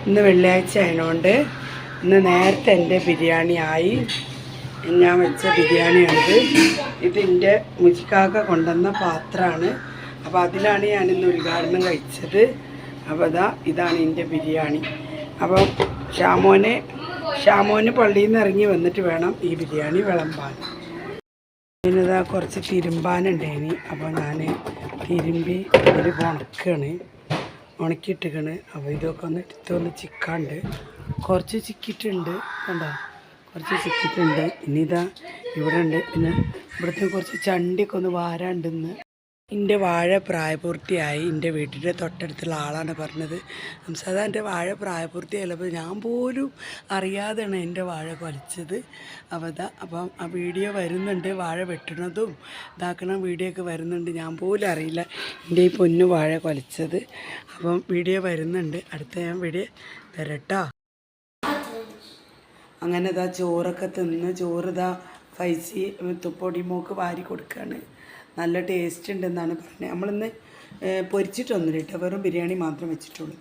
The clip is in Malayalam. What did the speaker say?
ഇന്ന് വെള്ളിയാഴ്ച ആയതുകൊണ്ട് ഇന്ന് നേരത്തെ എൻ്റെ ബിരിയാണി ആയി. ഞാൻ വെച്ച ബിരിയാണിയാണിത്. ഇതിൻ്റെ മുജിക്കാക്ക കൊണ്ടുവന്ന പാത്രമാണ്. അപ്പോൾ അതിലാണ് ഞാനിന്ന് ഉദ്ഘാടനം കഴിച്ചത്. അപ്പോൾ ഇതാണ് എൻ്റെ ബിരിയാണി. അപ്പം ഷാമോന് പള്ളിയിൽ നിന്ന് ഇറങ്ങി വന്നിട്ട് വേണം ഈ ബിരിയാണി വിളമ്പാൻ. പിന്നെ കുറച്ച് തിരുമ്പാനുണ്ടേനി. അപ്പോൾ ഞാൻ തിരുമ്പി ഒരു ഉണക്കാണ്, ഉണക്കിയിട്ടിക്കണ്. അപ്പോൾ ഇതൊക്കെ ഒന്ന് എടുത്തൊന്ന് ചിക്കാണ്ട് കുറച്ച് ചിക്കിയിട്ടുണ്ട്. കണ്ടോ, കുറച്ച് ചിക്കിയിട്ടുണ്ട്. ഇനി ഇവിടെ ഉണ്ട്. പിന്നെ ഇവിടുത്തെ കുറച്ച് ചണ്ടിയൊക്കെ ഒന്ന് വാരാണ്ടെന്ന്. എൻ്റെ വാഴ പ്രായപൂർത്തിയായി. എൻ്റെ വീട്ടിൻ്റെ തൊട്ടടുത്തുള്ള ആളാണ് പറഞ്ഞത്, സാധാ എൻ്റെ വാഴ പ്രായപൂർത്തിയായപ്പോൾ ഞാൻ പോലും അറിയാതെയാണ് എൻ്റെ വാഴ കൊലച്ചത്. അപ്പം ആ വീഡിയോ വരുന്നുണ്ട്, വാഴ വെട്ടണതും ഇതാക്കണ വീഡിയോ ഒക്കെ വരുന്നുണ്ട്. ഞാൻ പോലും അറിയില്ല എൻ്റെ ഈ പൊന്നു വാഴ കൊലച്ചത്. അപ്പം വീഡിയോ വരുന്നുണ്ട്, അടുത്ത ഞാൻ വീഡിയോ തരട്ടോ. അങ്ങനെ ചോറൊക്കെ തിന്ന്, ചോറ് ഫൈസി പൊടിമോക്ക് വാരി കൊടുക്കുകയാണ്. നല്ല ടേസ്റ്റ് ഉണ്ടെന്നാണ് പറഞ്ഞത്. നമ്മളിന്ന് പൊരിച്ചിട്ടൊന്നുമില്ല കേട്ടോ, വെറും ബിരിയാണി മാത്രം വെച്ചിട്ടുള്ളൂ.